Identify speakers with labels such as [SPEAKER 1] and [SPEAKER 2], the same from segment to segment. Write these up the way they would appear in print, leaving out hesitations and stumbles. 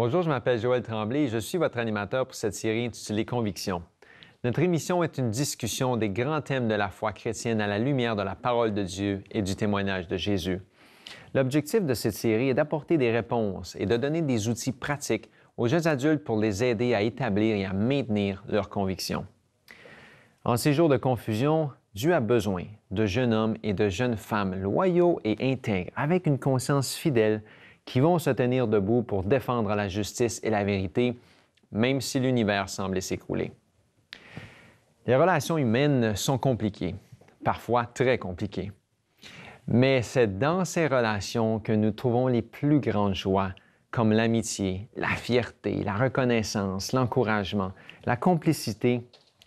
[SPEAKER 1] Bonjour, je m'appelle Joël Tremblay et je suis votre animateur pour cette série intitulée Conviction. Notre émission est une discussion des grands thèmes de la foi chrétienne à la lumière de la parole de Dieu et du témoignage de Jésus. L'objectif de cette série est d'apporter des réponses et de donner des outils pratiques aux jeunes adultes pour les aider à établir et à maintenir leurs convictions. En ces jours de confusion, Dieu a besoin de jeunes hommes et de jeunes femmes loyaux et intègres, avec une conscience fidèle, qui vont se tenir debout pour défendre la justice et la vérité, même si l'univers semble s'écrouler. Les relations humaines sont compliquées, parfois très compliquées. Mais c'est dans ces relations que nous trouvons les plus grandes joies, comme l'amitié, la fierté, la reconnaissance, l'encouragement, la complicité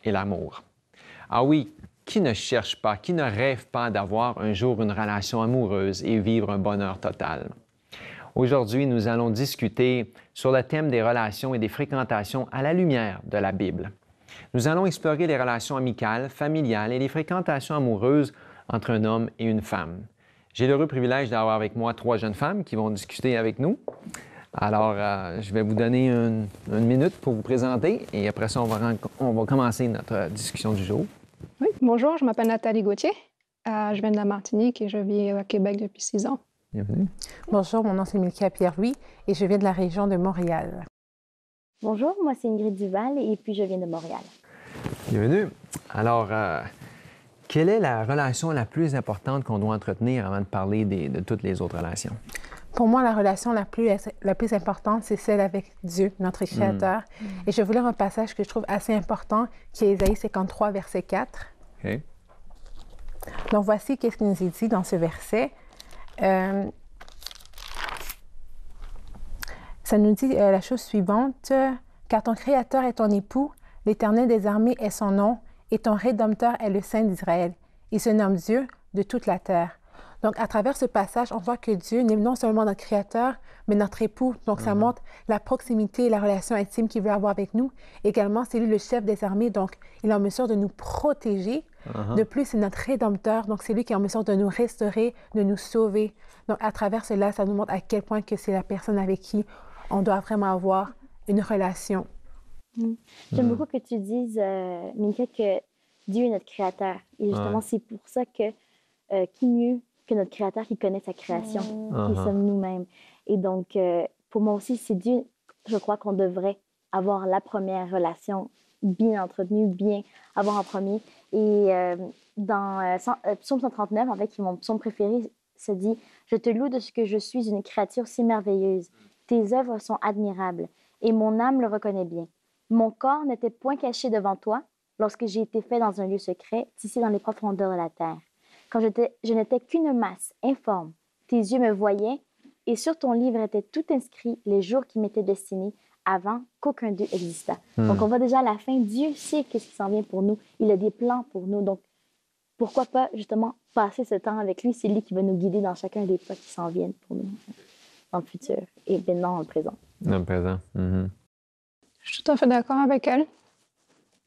[SPEAKER 1] et l'amour. Ah oui, qui ne cherche pas, qui ne rêve pas d'avoir un jour une relation amoureuse et vivre un bonheur total? Aujourd'hui, nous allons discuter sur le thème des relations et des fréquentations à la lumière de la Bible. Nous allons explorer les relations amicales, familiales et les fréquentations amoureuses entre un homme et une femme. J'ai l'heureux privilège d'avoir avec moi 3 jeunes femmes qui vont discuter avec nous. Alors, je vais vous donner une minute pour vous présenter et après ça, on va commencer notre discussion du jour.
[SPEAKER 2] Oui, bonjour, je m'appelle Nathalie Gauthier. Je viens de la Martinique et je vis à Québec depuis 6 ans.
[SPEAKER 1] Bienvenue.
[SPEAKER 3] Bonjour, mon nom c'est Milka Pierre-Louis et je viens de la région de Montréal.
[SPEAKER 4] Bonjour, moi c'est Ingrid Duval et puis je viens de Montréal.
[SPEAKER 1] Bienvenue. Alors, quelle est la relation la plus importante qu'on doit entretenir avant de parler de toutes les autres relations?
[SPEAKER 3] Pour moi, la relation la plus importante, c'est celle avec Dieu, notre Créateur. Et je voulais un passage que je trouve assez important, qui est Ésaïe 53, verset 4.
[SPEAKER 1] OK.
[SPEAKER 3] Donc, voici qu'est-ce qu'il nous est dit dans ce verset. Ça nous dit la chose suivante. « Car ton Créateur est ton époux, l'Éternel des armées est son nom, et ton Rédempteur est le Saint d'Israël. Il se nomme Dieu de toute la terre. » Donc, à travers ce passage, on voit que Dieu n'est non seulement notre Créateur, mais notre époux. Donc, ça montre la proximité et la relation intime qu'il veut avoir avec nous. Également, c'est lui le chef des armées, donc il est en mesure de nous protéger. De plus, c'est notre Rédempteur, donc c'est lui qui est en mesure de nous restaurer, de nous sauver. Donc, à travers cela, ça nous montre à quel point que c'est la personne avec qui on doit vraiment avoir une relation.
[SPEAKER 4] J'aime beaucoup que tu dises, Minka, que Dieu est notre Créateur. Et justement, c'est pour ça que qui mieux que notre Créateur qui connaît sa création, qui sommes nous-mêmes. Et donc, pour moi aussi, c'est Dieu, je crois qu'on devrait avoir la première relation bien entretenue, bien avoir en premier. Et dans Psaume 139, en fait, qui est mon psaume préféré, se dit « Je te loue de ce que je suis une créature si merveilleuse. Tes œuvres sont admirables, et mon âme le reconnaît bien. Mon corps n'était point caché devant toi lorsque j'ai été fait dans un lieu secret, tissé dans les profondeurs de la terre. Quand je n'étais qu'une masse informe, tes yeux me voyaient, et sur ton livre étaient tout inscrits les jours qui m'étaient destinés avant qu'aucun d'eux existât. » Donc, on voit déjà à la fin, Dieu sait qu'est-ce qui s'en vient pour nous. Il a des plans pour nous. Donc, pourquoi pas, justement, passer ce temps avec lui? C'est lui qui va nous guider dans chacun des pas qui s'en viennent pour nous, dans le futur et maintenant dans le présent.
[SPEAKER 1] Dans le présent.
[SPEAKER 2] Je suis tout à fait d'accord avec elle.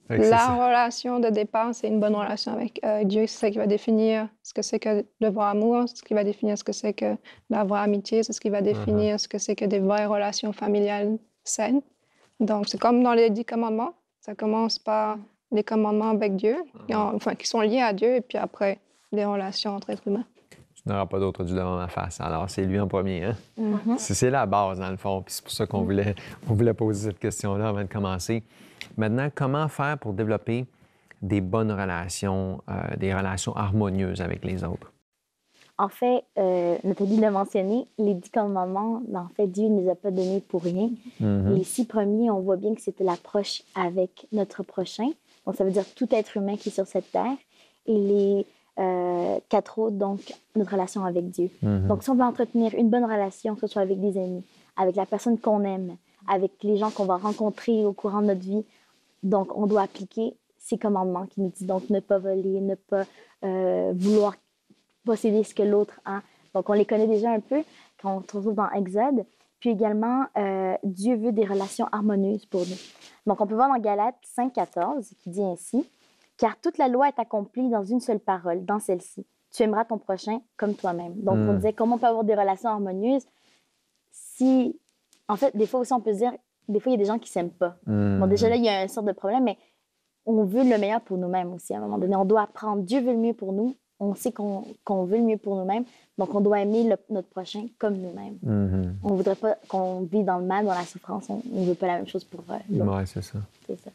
[SPEAKER 2] La relation de départ, c'est une bonne relation avec Dieu. C'est ça qui va définir ce que c'est que le vrai amour, ce qui va définir ce que c'est que la vraie amitié, c'est ce qui va définir ce que c'est que des vraies relations familiales saines. Donc, c'est comme dans les 10 commandements. Ça commence par les commandements avec Dieu, qui sont liés à Dieu, et puis après, les relations entre êtres humains.
[SPEAKER 1] Tu n'auras pas d'autre Dieu devant ma face. Alors, c'est lui en premier. Hein? C'est la base, dans le fond. Puis c'est pour ça qu'on voulait poser cette question-là avant de commencer. Maintenant, comment faire pour développer des bonnes relations, des relations harmonieuses avec les autres?
[SPEAKER 4] En fait, Nathalie l'a mentionné, les 10 commandements, en fait, Dieu ne les a pas donnés pour rien. Les 6 premiers, on voit bien que c'était l'approche avec notre prochain. Donc, ça veut dire tout être humain qui est sur cette terre. Et les 4 autres, donc, notre relation avec Dieu. Donc, si on veut entretenir une bonne relation, que ce soit avec des amis, avec la personne qu'on aime, avec les gens qu'on va rencontrer au courant de notre vie, donc, on doit appliquer ces commandements qui nous disent donc ne pas voler, ne pas vouloir posséder ce que l'autre a. Donc, on les connaît déjà un peu quand on se retrouve dans Exode. Puis également, Dieu veut des relations harmonieuses pour nous. Donc, on peut voir dans Galates 5,14 qui dit ainsi « Car toute la loi est accomplie dans une seule parole, dans celle-ci. Tu aimeras ton prochain comme toi-même. » Donc, on disait comment on peut avoir des relations harmonieuses si en fait, des fois aussi, on peut se dire, des fois, il y a des gens qui s'aiment pas. Bon, déjà là, il y a une sorte de problème, mais on veut le meilleur pour nous-mêmes aussi. À un moment donné, on doit apprendre. Dieu veut le mieux pour nous. On sait qu'on veut le mieux pour nous-mêmes. Donc, on doit aimer notre prochain comme nous-mêmes. On ne voudrait pas qu'on vive dans le mal, dans la souffrance. On ne veut pas la même chose pour l'autre.
[SPEAKER 1] Oui, c'est ça.
[SPEAKER 4] C'est ça.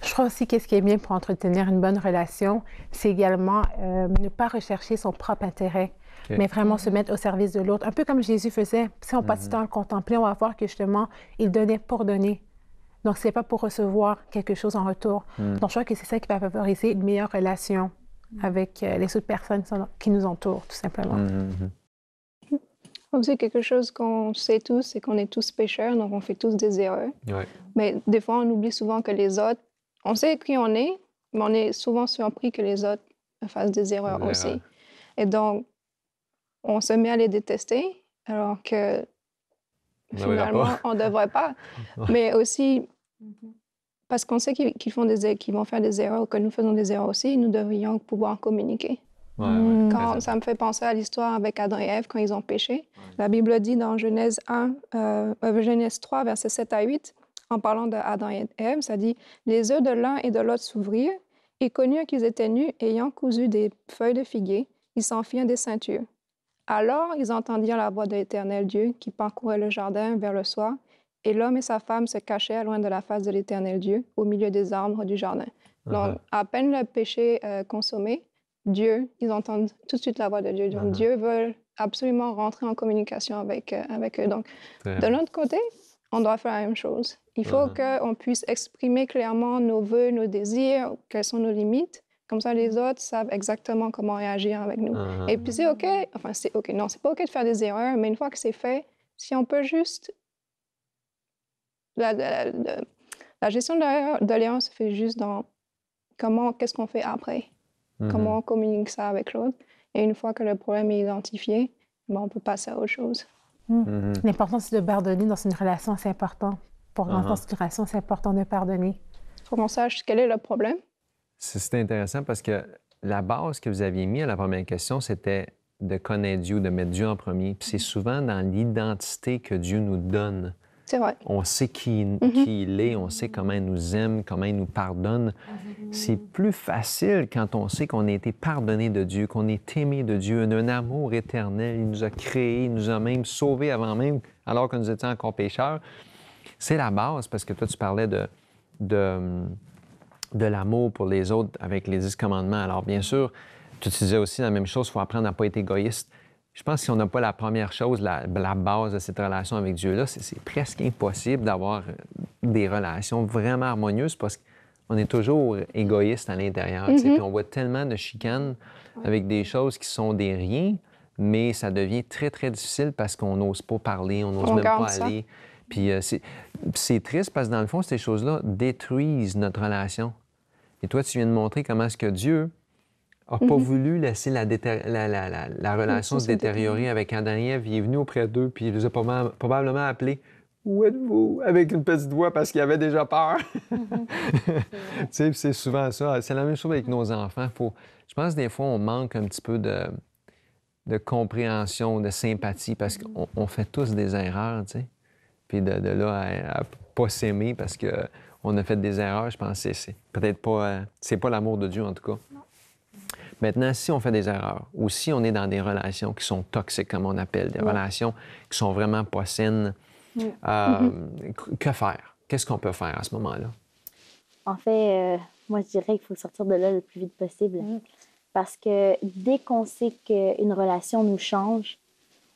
[SPEAKER 3] Je crois aussi que ce qui est bien pour entretenir une bonne relation, c'est également ne pas rechercher son propre intérêt, mais vraiment se mettre au service de l'autre. Un peu comme Jésus faisait. Si on passe du temps à le contempler, on va voir que justement, il donnait pour donner. Donc, ce n'est pas pour recevoir quelque chose en retour. Donc, je crois que c'est ça qui va favoriser une meilleure relation avec les autres personnes qui nous entourent, tout simplement.
[SPEAKER 2] Aussi, quelque chose qu'on sait tous, c'est qu'on est tous pécheurs, donc on fait tous des erreurs.
[SPEAKER 1] Ouais.
[SPEAKER 2] Mais des fois, on oublie souvent que les autres, on sait qui on est, mais on est souvent surpris que les autres fassent des erreurs aussi. Et donc, on se met à les détester, alors que finalement, on ne devrait pas. Mais aussi, parce qu'on sait qu'ils vont faire des erreurs ou que nous faisons des erreurs aussi, nous devrions pouvoir communiquer. Ça me fait penser à l'histoire avec Adam et Ève quand ils ont péché. La Bible dit dans Genèse 3, versets 7 à 8, en parlant d'Adam et Ève, ça dit « Les œufs de l'un et de l'autre s'ouvrirent, et connurent qu'ils étaient nus, ayant cousu des feuilles de figuier, ils s'en firent des ceintures. Alors ils entendirent la voix de l'Éternel Dieu qui parcourait le jardin vers le soir, et l'homme et sa femme se cachaient loin de la face de l'Éternel Dieu, au milieu des arbres du jardin. » Donc, à peine le péché consommé, ils entendent tout de suite la voix de Dieu. Donc, Dieu veut absolument rentrer en communication avec eux. Donc, de l'autre côté, on doit faire la même chose. Il faut qu'on puisse exprimer clairement nos vœux, nos désirs, quelles sont nos limites. Comme ça, les autres savent exactement comment réagir avec nous. Et puis, c'est OK. Enfin, c'est OK. Non, c'est pas OK de faire des erreurs, mais une fois que c'est fait, si on peut juste... La gestion de l'erreur se fait juste dans qu'est-ce qu'on fait après. Comment on communique ça avec l'autre. Et une fois que le problème est identifié, on peut passer à autre chose.
[SPEAKER 3] L'importance de pardonner dans une relation, c'est important. Pour rentrer dans une relation, c'est important de pardonner.
[SPEAKER 2] Il faut qu'on sache quel est le problème.
[SPEAKER 1] C'est intéressant parce que la base que vous aviez mis à la première question, c'était de connaître Dieu, de mettre Dieu en premier. Puis c'est souvent dans l'identité que Dieu nous donne.
[SPEAKER 2] C'est vrai.
[SPEAKER 1] On sait qui il est, on sait comment il nous aime, comment il nous pardonne. C'est plus facile quand on sait qu'on a été pardonné de Dieu, qu'on est aimé de Dieu, un amour éternel. Il nous a créés, il nous a même sauvés avant même, alors que nous étions encore pécheurs. C'est la base, parce que toi, tu parlais de l'amour pour les autres avec les 10 commandements. Alors, bien sûr, tu disais aussi la même chose, il faut apprendre à ne pas être égoïste. Je pense que si on n'a pas la première chose, la base de cette relation avec Dieu-là, c'est presque impossible d'avoir des relations vraiment harmonieuses parce qu'on est toujours égoïste à l'intérieur. Puis on voit tellement de chicanes avec des choses qui sont des riens, mais ça devient très, très difficile parce qu'on n'ose pas parler, on n'ose même pas aller. Puis c'est triste parce que dans le fond, ces choses-là détruisent notre relation. Et toi, tu viens de montrer comment est-ce que Dieu n'a pas voulu laisser la relation se détériorer avec Adam et Ève. Il est venu auprès d'eux, puis il les a probablement appelés « Où êtes-vous? » avec une petite voix parce qu'il avait déjà peur. C'est souvent ça. C'est la même chose avec nos enfants. Je pense que des fois, on manque un petit peu de compréhension, de sympathie parce qu'on fait tous des erreurs, tu sais. Puis de là à pas s'aimer parce qu'on a fait des erreurs, je pense que c'est peut-être pas... c'est pas l'amour de Dieu, en tout cas. Non. Maintenant, si on fait des erreurs ou si on est dans des relations qui sont toxiques, comme on appelle, des relations qui sont vraiment pas saines, que faire? Qu'est-ce qu'on peut faire à ce moment-là?
[SPEAKER 4] En fait, moi, je dirais qu'il faut sortir de là le plus vite possible. Parce que dès qu'on sait qu'une relation nous change,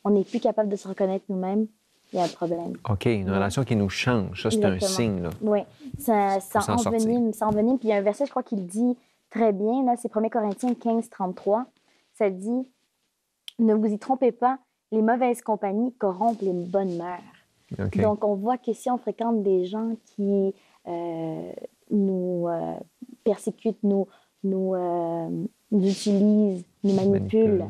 [SPEAKER 4] on n'est plus capable de se reconnaître nous-mêmes, il y a un problème.
[SPEAKER 1] OK, une relation qui nous change, ça, c'est un signe, là.
[SPEAKER 4] Oui, ça envenime. Puis il y a un verset, je crois, qui le dit très bien, là, c'est 1 Corinthiens 15, 33. Ça dit « Ne vous y trompez pas, les mauvaises compagnies corrompent les bonnes mœurs. Okay. » Donc, on voit que si on fréquente des gens qui nous persécutent, nous utilisent, nous manipulent,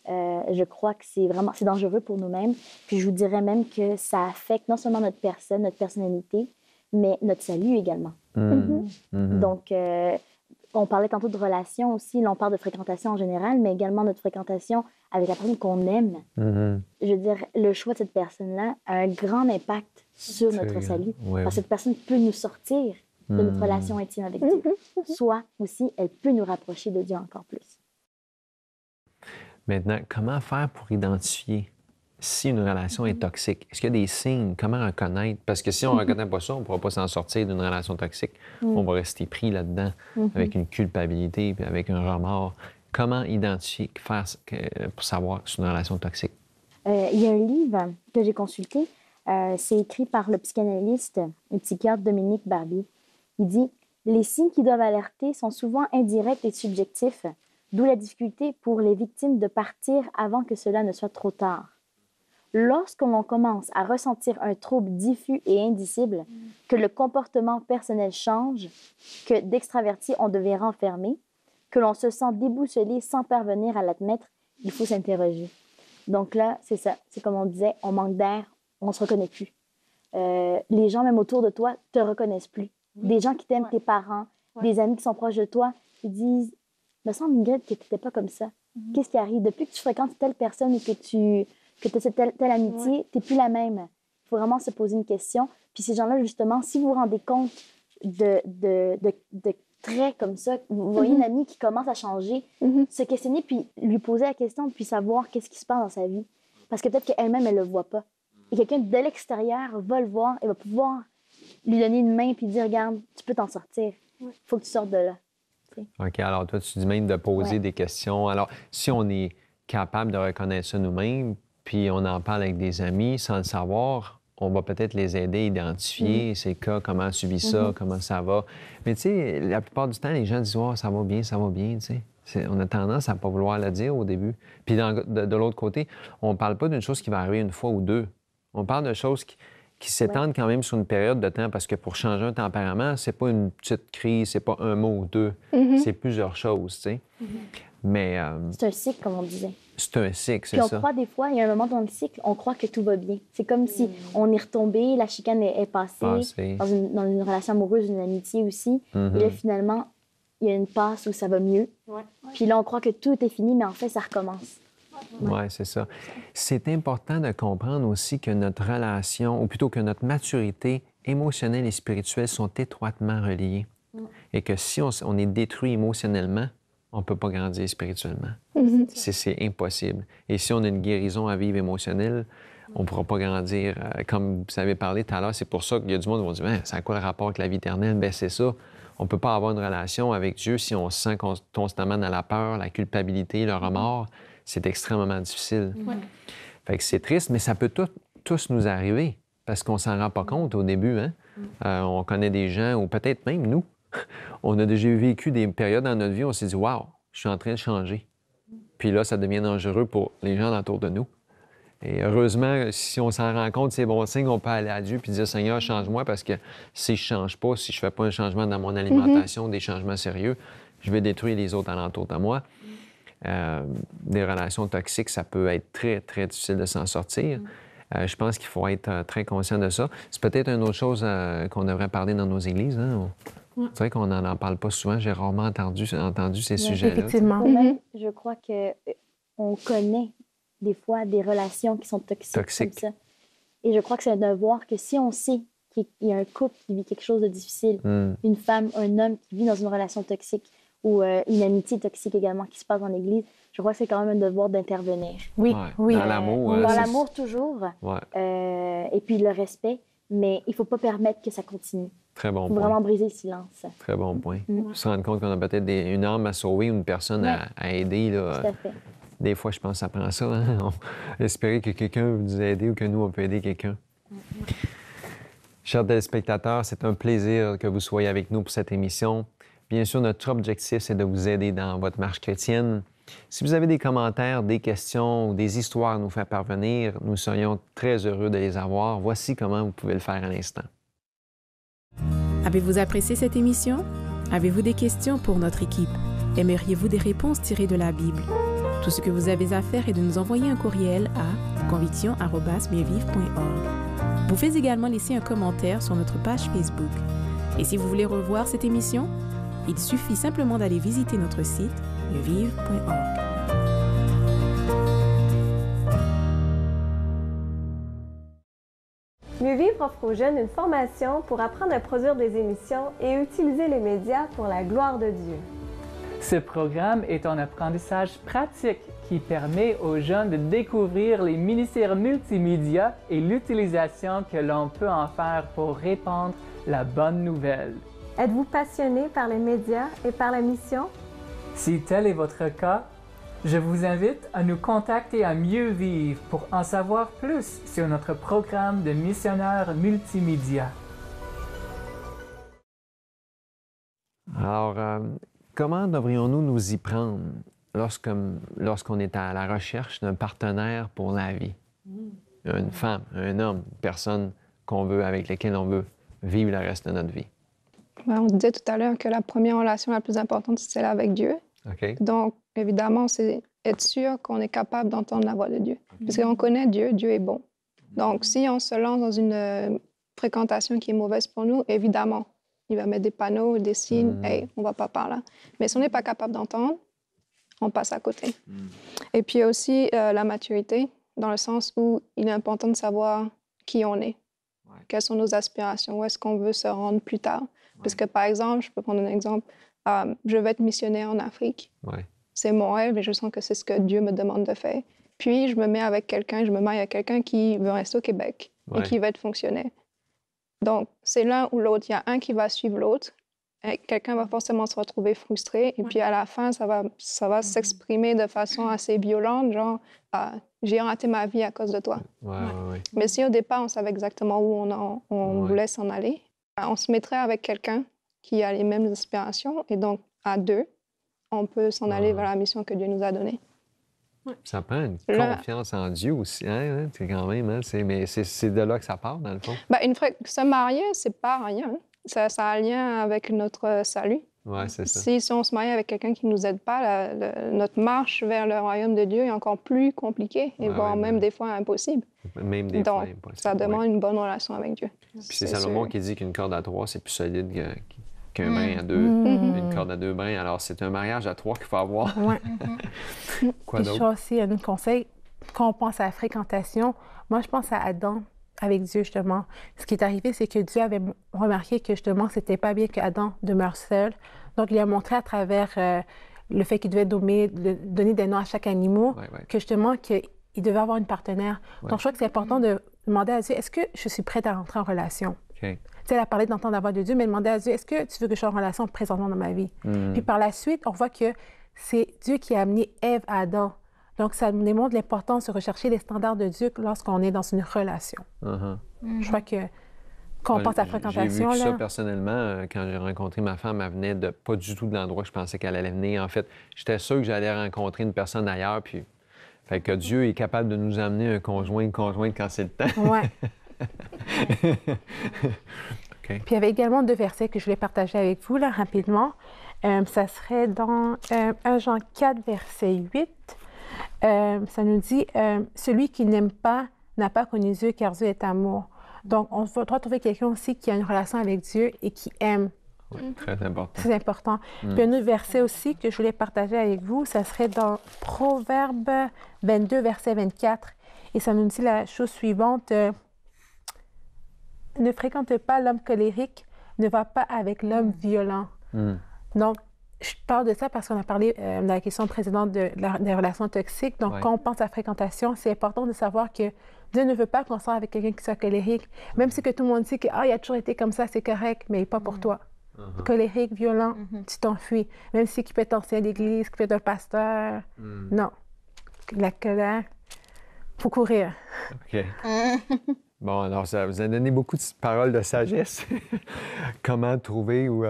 [SPEAKER 4] je crois que c'est dangereux pour nous-mêmes. Puis je vous dirais même que ça affecte non seulement notre personne, notre personnalité, mais notre salut également. Donc, on parlait tantôt de relations aussi, là, on parle de fréquentation en général, mais également notre fréquentation avec la personne qu'on aime. Je veux dire, le choix de cette personne-là a un grand impact sur notre salut. Parce que cette personne peut nous sortir de notre relation intime avec Dieu. Soit aussi, elle peut nous rapprocher de Dieu encore plus.
[SPEAKER 1] Maintenant, comment faire pour identifier si une relation est toxique? Est-ce qu'il y a des signes? Comment reconnaître? Parce que si on ne reconnaît pas ça, on ne pourra pas s'en sortir d'une relation toxique. On va rester pris là-dedans avec une culpabilité puis avec un remords. Comment identifier, faire pour savoir que c'est une relation toxique?
[SPEAKER 4] Il y a un livre que j'ai consulté. C'est écrit par le psychanalyste et psychiatre Dominique Barbie. Il dit « Les signes qui doivent alerter sont souvent indirects et subjectifs, d'où la difficulté pour les victimes de partir avant que cela ne soit trop tard. Lorsque l'on commence à ressentir un trouble diffus et indicible, que le comportement personnel change, que d'extraverti on devient renfermé, que l'on se sent déboussolé sans parvenir à l'admettre, il faut s'interroger. » Donc là, c'est ça. C'est comme on disait, on manque d'air, on ne se reconnaît plus. Les gens, même autour de toi, ne te reconnaissent plus. Des gens qui t'aiment, tes parents, des amis qui sont proches de toi, ils disent « me semble, Ingrid, que tu n'étais pas comme ça. Qu'est-ce qui arrive? Depuis que tu fréquentes telle personne et que tu as cette telle amitié, tu n'es plus la même. » Il faut vraiment se poser une question. Puis ces gens-là, justement, si vous vous rendez compte de traits comme ça, vous voyez une amie qui commence à changer, se questionner, puis lui poser la question, puis savoir qu'est-ce qui se passe dans sa vie. Parce que peut-être qu'elle-même, elle ne le voit pas. Et quelqu'un de l'extérieur va le voir et va pouvoir lui donner une main puis dire « Regarde, tu peux t'en sortir. Il faut que tu sortes de là. »
[SPEAKER 1] OK. Alors, toi, tu dis même de poser des questions. Alors, si on est capable de reconnaître ça nous-mêmes, puis on en parle avec des amis sans le savoir, on va peut-être les aider à identifier ces cas, comment on subit ça, comment ça va. Mais tu sais, la plupart du temps, les gens disent « Oh, ça va bien, tu sais. » On a tendance à ne pas vouloir le dire au début. Puis de l'autre côté, on ne parle pas d'une chose qui va arriver une fois ou deux. On parle de choses qui s'étendent quand même sur une période de temps, parce que pour changer un tempérament, c'est pas une petite crise, c'est pas un mot ou deux, c'est plusieurs choses, tu sais. Mais...
[SPEAKER 4] c'est un cycle, comme on disait.
[SPEAKER 1] C'est un cycle, c'est
[SPEAKER 4] ça.
[SPEAKER 1] Puis
[SPEAKER 4] on croit des fois, il y a un moment dans le cycle, on croit que tout va bien. C'est comme si on est retombé, la chicane est passée, dans une relation amoureuse, une amitié aussi. Et là, finalement, il y a une passe où ça va mieux. Puis là, on croit que tout est fini, mais en fait, ça recommence.
[SPEAKER 1] Oui, c'est ça. C'est important de comprendre aussi que notre relation, ou plutôt que notre maturité émotionnelle et spirituelle sont étroitement reliées. Et que si on est détruit émotionnellement, on ne peut pas grandir spirituellement. C'est impossible. Et si on a une guérison à vivre émotionnelle, on ne pourra pas grandir. Comme vous avez parlé tout à l'heure, c'est pour ça qu'il y a du monde qui va dire « ça a quoi le rapport avec la vie éternelle? » Bien, c'est ça. On ne peut pas avoir une relation avec Dieu si on se sent constamment dans la peur, la culpabilité, le remords. C'est extrêmement difficile. Fait que c'est triste, mais ça peut tous nous arriver parce qu'on ne s'en rend pas compte au début. Hein? On connaît des gens, ou peut-être même nous, on a déjà vécu des périodes dans notre vie où on s'est dit « Wow, je suis en train de changer. » Puis là, ça devient dangereux pour les gens autour de nous. Et heureusement, si on s'en rend compte, c'est bon signe, on peut aller à Dieu puis dire « Seigneur, change-moi, parce que si je ne change pas, si je ne fais pas un changement dans mon alimentation, des changements sérieux, je vais détruire les autres alentours de moi. » Des relations toxiques, ça peut être très, très difficile de s'en sortir. Je pense qu'il faut être très conscient de ça. C'est peut-être une autre chose qu'on devrait parler dans nos églises. Hein? C'est vrai qu'on n'en parle pas souvent. J'ai rarement entendu ces sujets-là.
[SPEAKER 3] Effectivement.
[SPEAKER 4] Je crois qu'on connaît des fois des relations qui sont toxiques. Comme ça. Et je crois que c'est un devoir que si on sait qu'il y a un couple qui vit quelque chose de difficile, une femme, un homme qui vit dans une relation toxique, ou une amitié toxique également qui se passe dans l'Église, je crois que c'est quand même un devoir d'intervenir.
[SPEAKER 3] Oui.
[SPEAKER 1] Dans l'amour.
[SPEAKER 4] Dans l'amour toujours. Et puis le respect, mais il ne faut pas permettre que ça continue.
[SPEAKER 1] Très bon
[SPEAKER 4] point. Il faut vraiment briser le silence.
[SPEAKER 1] Très bon point. Se rendre compte qu'on a peut-être une âme à sauver ou une personne à aider. Là.
[SPEAKER 4] Tout à fait.
[SPEAKER 1] Des fois, je pense que ça prend ça. Hein? Espérer que quelqu'un veut nous aider ou que nous, on peut aider quelqu'un. Chers téléspectateurs, c'est un plaisir que vous soyez avec nous pour cette émission. Bien sûr, notre objectif, c'est de vous aider dans votre marche chrétienne. Si vous avez des commentaires, des questions ou des histoires à nous faire parvenir, nous serions très heureux de les avoir. Voici comment vous pouvez le faire à l'instant.
[SPEAKER 5] Avez-vous apprécié cette émission? Avez-vous des questions pour notre équipe? Aimeriez-vous des réponses tirées de la Bible? Tout ce que vous avez à faire est de nous envoyer un courriel à conviction@bienvivre.org. Vous pouvez également laisser un commentaire sur notre page Facebook. Et si vous voulez revoir cette émission, Il suffit simplement d'aller visiter notre site mieuxvivre.org.
[SPEAKER 6] Mieux Vivre offre aux jeunes une formation pour apprendre à produire des émissions et utiliser les médias pour la gloire de Dieu.
[SPEAKER 7] Ce programme est un apprentissage pratique qui permet aux jeunes de découvrir les ministères multimédia et l'utilisation que l'on peut en faire pour répandre la bonne nouvelle.
[SPEAKER 6] Êtes-vous passionné par les médias et par la mission?
[SPEAKER 7] Si tel est votre cas, je vous invite à nous contacter à Mieux Vivre pour en savoir plus sur notre programme de missionnaires multimédia.
[SPEAKER 1] Alors, comment devrions-nous nous y prendre lorsqu'on est à la recherche d'un partenaire pour la vie? Une femme, un homme, une personne avec laquelle on veut vivre le reste de notre vie.
[SPEAKER 2] On disait tout à l'heure que la première relation la plus importante, c'est celle avec Dieu.
[SPEAKER 1] OK.
[SPEAKER 2] Donc, évidemment, c'est être sûr qu'on est capable d'entendre la voix de Dieu. Parce qu'on connaît Dieu, Dieu est bon. Donc, si on se lance dans une fréquentation qui est mauvaise pour nous, évidemment, il va mettre des panneaux, des signes, hey, on ne va pas par là. Mais si on n'est pas capable d'entendre, on passe à côté. Et puis aussi la maturité, dans le sens où il est important de savoir qui on est, quelles sont nos aspirations, où est-ce qu'on veut se rendre plus tard. Parce que, par exemple, je peux prendre un exemple, je veux être missionnaire en Afrique. C'est mon rêve et je sens que c'est ce que Dieu me demande de faire. Puis, je me marie avec quelqu'un qui veut rester au Québec et qui veut être fonctionnaire. Donc, c'est l'un ou l'autre. Il y a un qui va suivre l'autre. Quelqu'un va forcément se retrouver frustré. Et puis, à la fin, ça va s'exprimer de façon assez violente, genre « j'ai raté ma vie à cause de toi ». Mais si au départ, on savait exactement où on voulait s'en aller, on se mettrait avec quelqu'un qui a les mêmes aspirations. Et donc, à deux, on peut s'en aller vers la mission que Dieu nous a donnée.
[SPEAKER 1] Ça prend une confiance en Dieu aussi, hein? C'est quand même, hein? Mais c'est de là que ça part, dans le fond.
[SPEAKER 2] Se marier, c'est pas rien. Ça a un lien avec notre salut.
[SPEAKER 1] Oui, c'est ça.
[SPEAKER 2] Si on se marie avec quelqu'un qui ne nous aide pas, notre marche vers le royaume de Dieu est encore plus compliquée, et voire même des fois impossible.
[SPEAKER 1] Même des fois impossible.
[SPEAKER 2] Ça demande une bonne relation avec Dieu.
[SPEAKER 1] Puis c'est Salomon qui dit qu'une corde à trois, c'est plus solide qu'un brin à deux. Une corde à deux brins. Alors, c'est un mariage à trois qu'il faut avoir. Quoi d'autre?
[SPEAKER 3] Je vois aussi un autre conseil. Quand on pense à la fréquentation, moi, je pense à Adam avec Dieu, justement. Ce qui est arrivé, c'est que Dieu avait remarqué que, justement, c'était pas bien qu'Adam demeure seul. Donc, il a montré à travers le fait qu'il devait donner des noms à chaque animal, que, justement, qu'il devait avoir une partenaire. Donc, je crois que c'est important de demander à Dieu, est-ce que je suis prête à rentrer en relation? Tu sais, elle a parlé d'entendre la voix de Dieu, mais demander à Dieu, est-ce que tu veux que je sois en relation présentement dans ma vie? Puis par la suite, on voit que c'est Dieu qui a amené Ève à Adam. Donc, ça nous démontre l'importance de rechercher les standards de Dieu lorsqu'on est dans une relation. Je crois que quand on pense à la fréquentation...
[SPEAKER 1] J'ai vu ça personnellement, quand j'ai rencontré ma femme, elle venait pas du tout de l'endroit que je pensais qu'elle allait venir. En fait, j'étais sûr que j'allais rencontrer une personne ailleurs, puis... Fait que Dieu est capable de nous amener un conjoint, une conjointe quand c'est le temps.
[SPEAKER 3] Oui. Puis il y avait également 2 versets que je voulais partager avec vous, là, rapidement. Ça serait dans 1 Jean 4, verset 8. Ça nous dit « Celui qui n'aime pas n'a pas connu Dieu, car Dieu est amour. » Donc, on doit trouver quelqu'un aussi qui a une relation avec Dieu et qui aime.
[SPEAKER 1] Oui, très important.
[SPEAKER 3] C'est important. Puis un autre verset aussi que je voulais partager avec vous, ça serait dans Proverbe 22, verset 24. Et ça nous dit la chose suivante. Ne fréquente pas l'homme colérique, ne va pas avec l'homme violent. Donc, je parle de ça parce qu'on a parlé dans la question précédente des relations toxiques. Donc, quand on pense à la fréquentation, c'est important de savoir que Dieu ne veut pas qu'on sorte avec quelqu'un qui soit colérique. Même si que tout le monde dit que il a toujours été comme ça, c'est correct, mais pas pour toi. Colérique, violent, tu t'enfuis. Même si qui peut être ancien d'église, qui peut être un pasteur. Non. La colère, il faut courir.
[SPEAKER 1] OK. Bon, alors, ça vous a donné beaucoup de paroles de sagesse. Comment trouver ou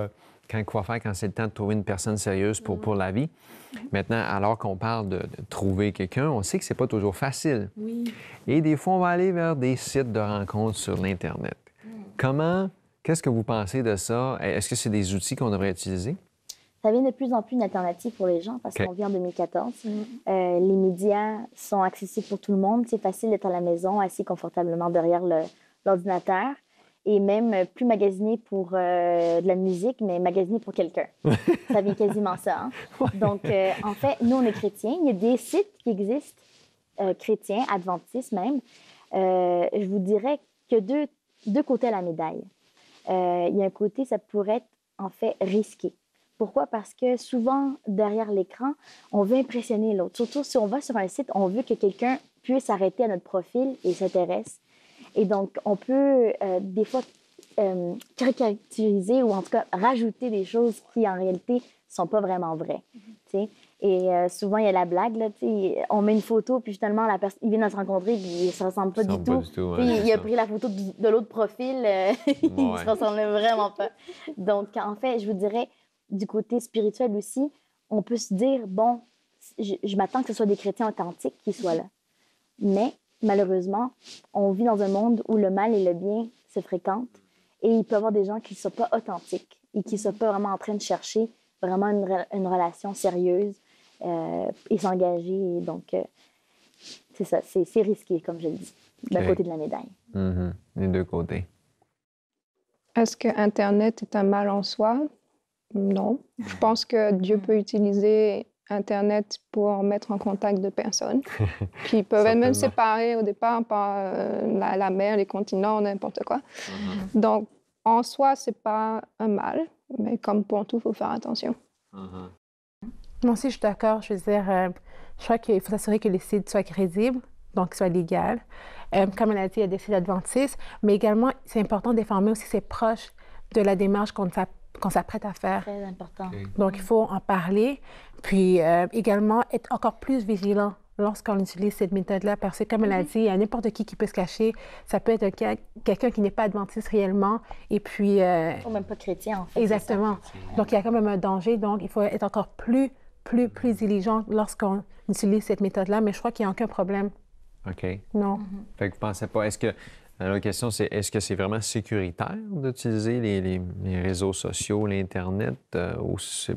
[SPEAKER 1] quoi faire quand c'est le temps de trouver une personne sérieuse pour la vie. Maintenant, alors qu'on parle de trouver quelqu'un, on sait que c'est pas toujours facile. Et des fois, on va aller vers des sites de rencontres sur l'Internet. Qu'est-ce que vous pensez de ça? Est-ce que c'est des outils qu'on devrait utiliser?
[SPEAKER 4] Ça devient de plus en plus une alternative pour les gens parce qu'on vit en 2014. Les médias sont accessibles pour tout le monde. C'est facile d'être à la maison, assis confortablement derrière l'ordinateur. et même plus magasiner pour de la musique, mais magasiner pour quelqu'un. Ça vient quasiment ça. Hein? Ouais. Donc, en fait, nous, on est chrétiens. Il y a des sites qui existent, chrétiens, adventistes même. Je vous dirais qu'il y a deux côtés à la médaille. Il y a un côté, ça pourrait être en fait risqué. Pourquoi? Parce que souvent, derrière l'écran, on veut impressionner l'autre. Surtout si on va sur un site, on veut que quelqu'un puisse s'arrêter à notre profil et s'intéresse. Et donc, on peut des fois caractériser ou en tout cas rajouter des choses qui, en réalité, ne sont pas vraiment vraies. Mm-hmm. Et souvent, il y a la blague, là, on met une photo, puis finalement, la personne, il vient de se rencontrer, puis il ne se ressemble pas du tout. Ouais, il a pris la photo de l'autre profil, il ne se ressemble vraiment pas. Donc, en fait, je vous dirais, du côté spirituel aussi, on peut se dire, bon, je m'attends que ce soit des chrétiens authentiques qui soient là. Mais, malheureusement, on vit dans un monde où le mal et le bien se fréquentent et il peut y avoir des gens qui ne sont pas authentiques et qui ne sont pas vraiment en train de chercher vraiment une relation sérieuse et s'engager. Et donc, c'est ça, c'est risqué, comme je le dis, d'un côté de la médaille.
[SPEAKER 1] Mm-hmm. Les deux côtés.
[SPEAKER 2] Est-ce que Internet est un mal en soi? Non. Je pense que Dieu peut utiliser Internet pour mettre en contact deux personnes qui peuvent même séparer au départ par la mer, les continents, n'importe quoi. Mm-hmm. Donc, en soi, ce n'est pas un mal, mais comme pour tout, il faut faire attention.
[SPEAKER 3] Mm-hmm. Moi aussi, je suis d'accord. Je veux dire, je crois qu'il faut s'assurer que les sites soient crédibles, donc qu'ils soient légaux. Comme elle a dit, il y a des sites adventistes, mais également, c'est important d'informer aussi ses proches de la démarche qu'on s'apprête à faire.
[SPEAKER 4] Très important. Okay.
[SPEAKER 3] Donc, il faut en parler, puis également être encore plus vigilant lorsqu'on utilise cette méthode-là, parce que, comme elle a dit, il y a n'importe qui peut se cacher. Ça peut être quelqu'un qui n'est pas adventiste réellement, et puis...
[SPEAKER 4] Ou même pas chrétien, en fait.
[SPEAKER 3] Exactement. Donc, il y a quand même un danger, donc il faut être encore plus diligent lorsqu'on utilise cette méthode-là, mais je crois qu'il n'y a aucun problème.
[SPEAKER 1] OK.
[SPEAKER 3] Non.
[SPEAKER 1] Mm-hmm. Fait que vous ne pensez pas... La question, c'est est-ce que c'est vraiment sécuritaire d'utiliser les réseaux sociaux, l'Internet, ou c'est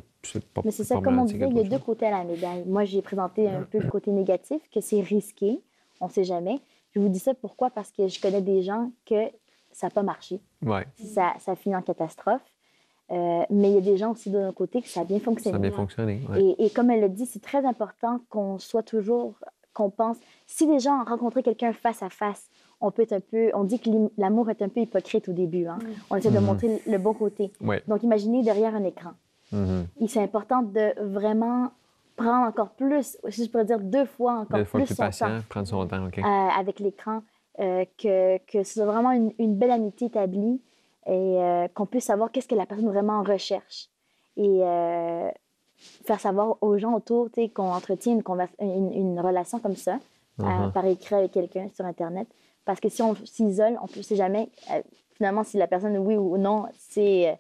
[SPEAKER 1] pas...
[SPEAKER 4] Mais c'est ça, comme on disait, il y a deux côtés à la médaille. Moi, j'ai présenté un peu le côté négatif, que c'est risqué, on ne sait jamais. Je vous dis ça pourquoi? Parce que je connais des gens que ça n'a pas marché.
[SPEAKER 1] Ouais.
[SPEAKER 4] Ça finit en catastrophe. Mais il y a des gens aussi de notre côté que ça a bien fonctionné.
[SPEAKER 1] Ça a bien fonctionné, oui.
[SPEAKER 4] Et comme elle le dit, c'est très important qu'on soit toujours... qu'on pense... Si les gens ont rencontré quelqu'un face à face, on peut être un peu... On dit que l'amour est un peu hypocrite au début. Hein? On essaie de montrer le bon côté.
[SPEAKER 1] Ouais.
[SPEAKER 4] Donc, imaginez derrière un écran. Et c'est important de vraiment prendre encore plus, si je pourrais dire 2 fois encore plus son
[SPEAKER 1] patient,
[SPEAKER 4] temps.
[SPEAKER 1] Prendre son temps, OK.
[SPEAKER 4] Avec l'écran, que ce soit vraiment une belle amitié établie et qu'on puisse savoir qu'est-ce que la personne vraiment recherche. Et faire savoir aux gens autour qu'on entretient une relation comme ça, par écrit avec quelqu'un sur Internet. Parce que si on s'isole, on ne sait jamais finalement si la personne, oui ou non, c'est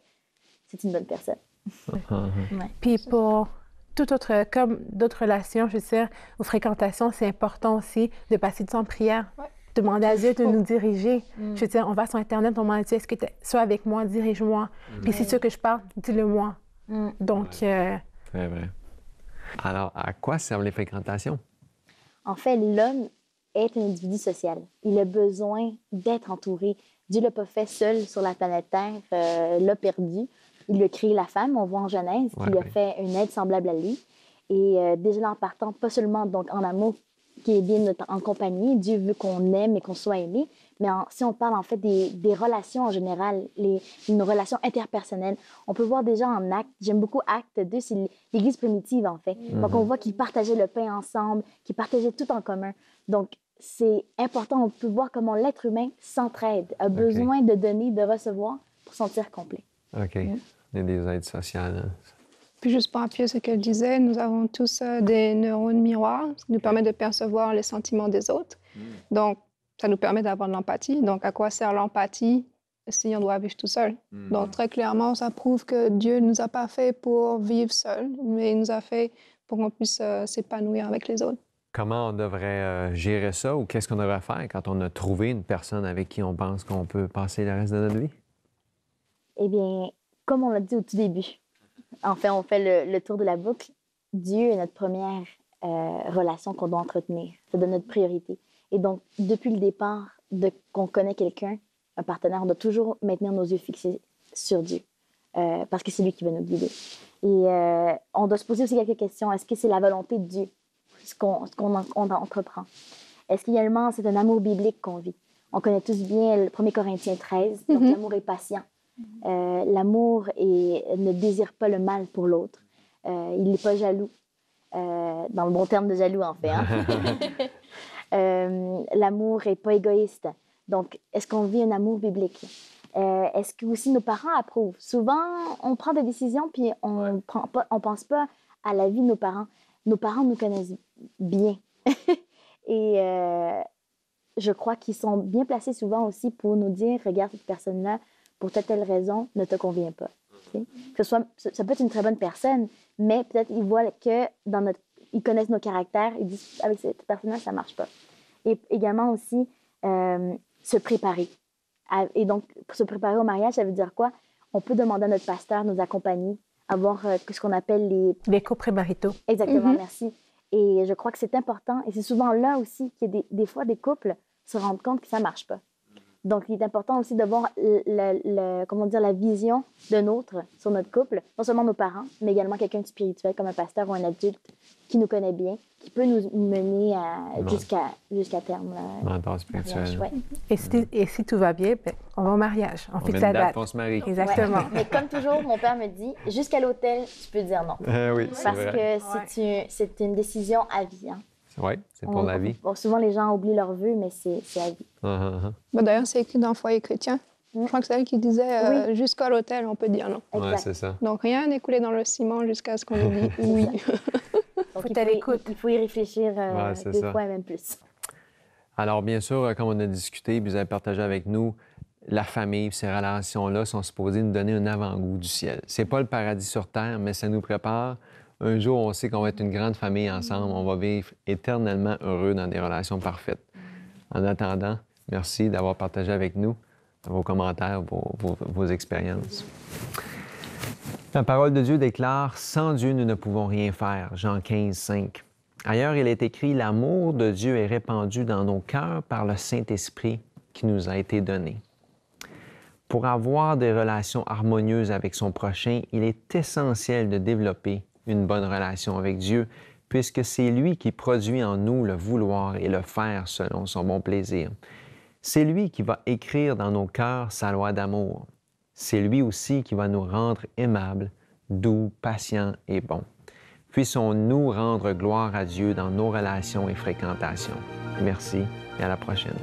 [SPEAKER 4] une bonne personne.
[SPEAKER 3] Ouais. Puis pour toute autre, comme d'autres relations, je veux dire, aux fréquentations, c'est important aussi de passer du temps en prière. Ouais. Demander à Dieu de nous diriger. Je veux dire, on va sur Internet, on demande à Dieu, est-ce que tu sois avec moi, dirige-moi. Puis si tu veux que je parle, dis-le-moi. Donc...
[SPEAKER 1] C'est vrai. Alors, à quoi servent les fréquentations?
[SPEAKER 4] En fait, l'homme est un individu social. Il a besoin d'être entouré. Dieu ne l'a pas fait seul sur la planète Terre, l'a perdu. Il lui a créé la femme, on voit en Genèse, qui lui a fait une aide semblable à lui. Et déjà là, en partant, pas seulement donc, en amour, qui est bien en compagnie, Dieu veut qu'on aime et qu'on soit aimé, mais si on parle en fait des relations en général, nos relations interpersonnelles, on peut voir déjà en Actes, j'aime beaucoup Actes 2, c'est l'Église primitive en fait. Donc on voit qu'ils partageaient le pain ensemble, qu'ils partageaient tout en commun. Donc c'est important, on peut voir comment l'être humain s'entraide, a besoin de donner, de recevoir pour se sentir complet.
[SPEAKER 1] OK. Il y a des aides sociales. Hein.
[SPEAKER 2] Puis juste pour appuyer ce qu'elle disait, nous avons tous des neurones miroirs qui nous permettent de percevoir les sentiments des autres. Donc, ça nous permet d'avoir de l'empathie. Donc, à quoi sert l'empathie si on doit vivre tout seul? Donc, très clairement, ça prouve que Dieu ne nous a pas fait pour vivre seul, mais il nous a fait pour qu'on puisse s'épanouir avec les autres.
[SPEAKER 1] Comment on devrait gérer ça ou qu'est-ce qu'on devrait faire quand on a trouvé une personne avec qui on pense qu'on peut passer le reste de notre vie?
[SPEAKER 4] Eh bien, comme on l'a dit au tout début, en fait, on fait le tour de la boucle. Dieu est notre première relation qu'on doit entretenir. C'est de notre priorité. Et donc, depuis le départ qu'on connaît quelqu'un, un partenaire, on doit toujours maintenir nos yeux fixés sur Dieu, parce que c'est lui qui va nous guider. Et on doit se poser aussi quelques questions. Est-ce que c'est la volonté de Dieu, ce qu'on entreprend? Est-ce qu'également, c'est un amour biblique qu'on vit? On connaît tous bien le 1 Corinthiens 13, donc l'amour est patient. L'amour ne désire pas le mal pour l'autre. Il n'est pas jaloux, dans le bon terme de jaloux, en fait. Hein? L'amour n'est pas égoïste. Donc, est-ce qu'on vit un amour biblique? Est-ce que aussi nos parents approuvent? Souvent, on prend des décisions puis on pense pas à la vie de nos parents. Nos parents nous connaissent bien. Et je crois qu'ils sont bien placés souvent aussi pour nous dire, regarde, cette personne-là, pour telle raison, ne te convient pas. Okay? Ça peut être une très bonne personne, mais peut-être ils voient que ils connaissent nos caractères, ils disent, avec cette personne-là, ça ne marche pas. Et également aussi, se préparer. Et donc, pour se préparer au mariage, ça veut dire quoi? On peut demander à notre pasteur de nous accompagner, avoir ce qu'on appelle
[SPEAKER 3] les couples prémaritaux.
[SPEAKER 4] Exactement, merci. Et je crois que c'est important. Et c'est souvent là aussi qu'il y a des fois des couples se rendent compte que ça ne marche pas. Donc, il est important aussi d'avoir la vision d'un autre sur notre couple, non seulement nos parents, mais également quelqu'un de spirituel comme un pasteur ou un adulte qui nous connaît bien, qui peut nous mener jusqu'à terme.
[SPEAKER 1] Mentor spirituel.
[SPEAKER 4] Ouais.
[SPEAKER 3] Et si tout va bien, ben, on va au mariage. On fixe la date.
[SPEAKER 1] On se marie.
[SPEAKER 3] Exactement.
[SPEAKER 4] Ouais. Mais comme toujours, mon père me dit, jusqu'à l'hôtel, tu peux dire non.
[SPEAKER 1] Oui,
[SPEAKER 4] parce que c'est une décision à vie. Hein.
[SPEAKER 1] Oui, c'est pour la vie.
[SPEAKER 4] Souvent, les gens oublient leur vœu, mais c'est à vie.
[SPEAKER 2] Ben, d'ailleurs, c'est écrit dans le foyer chrétien. Je crois que c'est elle qui disait jusqu'à l'autel, on peut dire non.
[SPEAKER 1] Oui, c'est ça.
[SPEAKER 2] Donc, rien n'est coulé dans le ciment jusqu'à ce qu'on ait dit oui.
[SPEAKER 4] Donc, il faut y réfléchir deux fois et même plus.
[SPEAKER 1] Alors, bien sûr, comme on a discuté, vous avez partagé avec nous, la famille, ces relations-là sont supposées nous donner un avant-goût du ciel. C'est pas le paradis sur terre, mais ça nous prépare. Un jour, on sait qu'on va être une grande famille ensemble. On va vivre éternellement heureux dans des relations parfaites. En attendant, merci d'avoir partagé avec nous vos commentaires, vos expériences. La parole de Dieu déclare « Sans Dieu, nous ne pouvons rien faire » Jean 15, 5. Ailleurs, il est écrit « L'amour de Dieu est répandu dans nos cœurs par le Saint-Esprit qui nous a été donné. » Pour avoir des relations harmonieuses avec son prochain, il est essentiel de développer une bonne relation avec Dieu, puisque c'est lui qui produit en nous le vouloir et le faire selon son bon plaisir. C'est lui qui va écrire dans nos cœurs sa loi d'amour. C'est lui aussi qui va nous rendre aimables, doux, patients et bons. Puissons-nous rendre gloire à Dieu dans nos relations et fréquentations. Merci et à la prochaine.